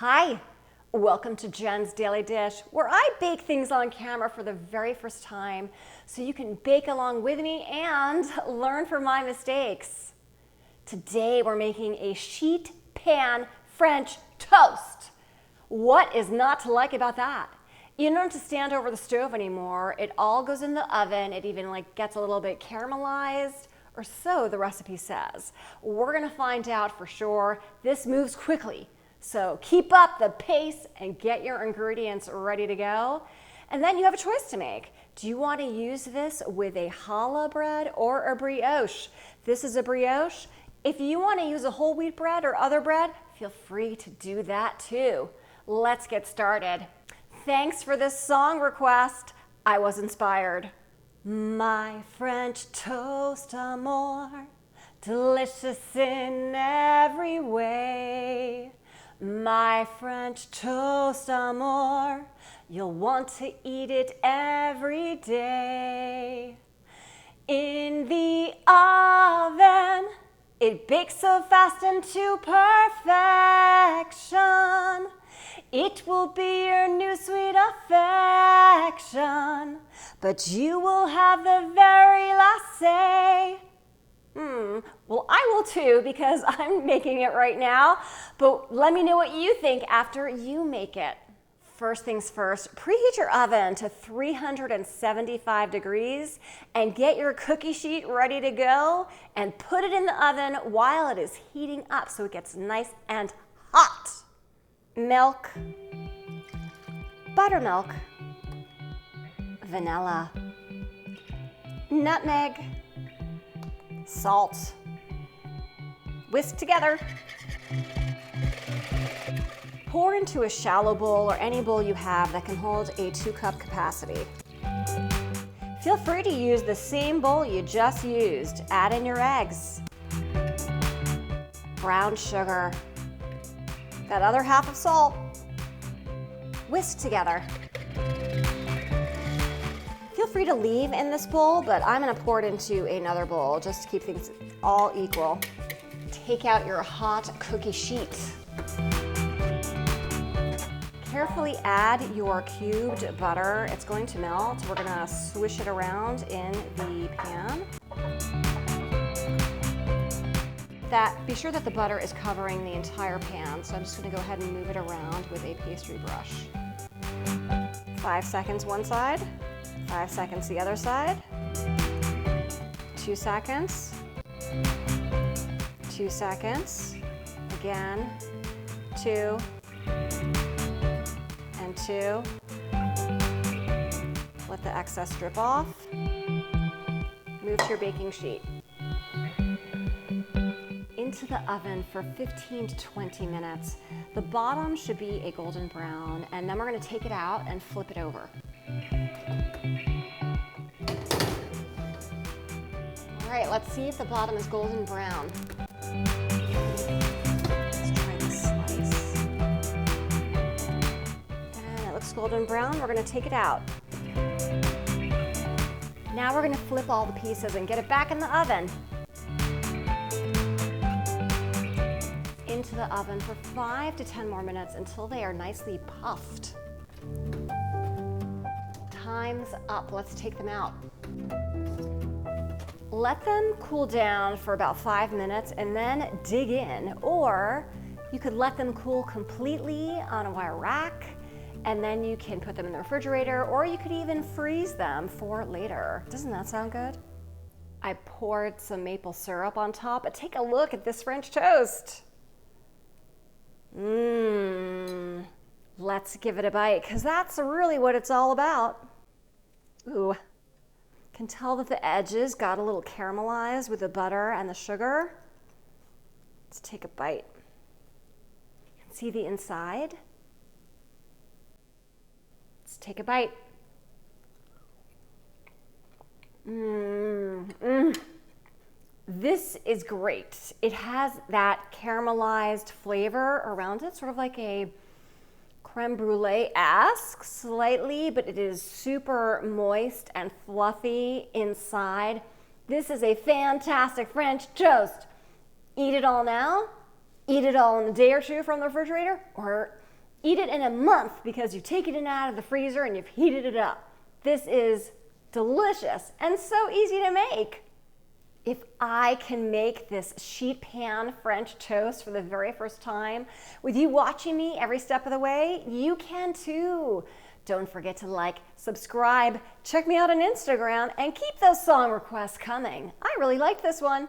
Hi, welcome to Jen's Daily Dish, where I bake things on camera for the very first time so you can bake along with me and learn from my mistakes. Today we're making a sheet pan French toast. What is not to like about that? You don't have to stand over the stove anymore. It all goes in the oven. It even gets a little bit caramelized, or so the recipe says. We're gonna find out for sure. This moves quickly, so keep up the pace and get your ingredients ready to go. And then you have a choice to make. Do you want to use this with a challah bread or a brioche? This is a brioche. If you want to use a whole wheat bread or other bread, feel free to do that too. Let's get started. Thanks for this song request. I was inspired. My French toast amour, delicious in every way. My French toast amour, you'll want to eat it every day. In the oven, it bakes so fast into perfection. It will be your new sweet affection, but you will have the very last say. Well, I will too, because I'm making it right now, but let me know what you think after you make it. First things first, preheat your oven to 375 degrees and get your cookie sheet ready to go and put it in the oven while it is heating up so it gets nice and hot. Milk, buttermilk, vanilla, nutmeg, salt. Whisk together. Pour into a shallow bowl or any bowl you have that can hold a 2-cup capacity. Feel free to use the same bowl you just used. Add in your eggs, brown sugar, that other half of salt. Whisk together. Feel free to leave in this bowl, but I'm going to pour it into another bowl just to keep things all equal. Take out your hot cookie sheet. Carefully add your cubed butter. It's going to melt. We're going to swish it around in the pan. Be sure that the butter is covering the entire pan, so I'm just going to go ahead and move it around with a pastry brush. 5 seconds one side, 5 seconds the other side, 2 seconds, 2 seconds, again, 2, and 2. Let the excess drip off. Move to your baking sheet. Into the oven for 15 to 20 minutes. The bottom should be a golden brown, and then we're going to take it out and flip it over. All right, let's see if the bottom is golden brown. Let's try this slice. And it looks golden brown. We're going to take it out. Now we're going to flip all the pieces and get it back in the oven. Into the oven for 5 to 10 more minutes until they are nicely puffed. Time's up. Let's take them out. Let them cool down for about 5 minutes and then dig in, or you could let them cool completely on a wire rack and then you can put them in the refrigerator, or you could even freeze them for later. Doesn't that sound good? I poured some maple syrup on top, but take a look at this French toast. Let's give it a bite, because that's really what it's all about. Ooh, can tell that the edges got a little caramelized with the butter and the sugar. Let's take a bite. You can see the inside. Let's take a bite. This is great. It has that caramelized flavor around it, sort of like a creme brulee-esque slightly, but it is super moist and fluffy inside. This is a fantastic French toast. Eat it all now, eat it all in a day or two from the refrigerator, or eat it in a month because you've taken it out of the freezer and you've heated it up. This is delicious and so easy to make. If I can make this sheet pan French toast for the very first time, with you watching me every step of the way, you can too. Don't forget to like, subscribe, check me out on Instagram, and keep those song requests coming. I really like this one.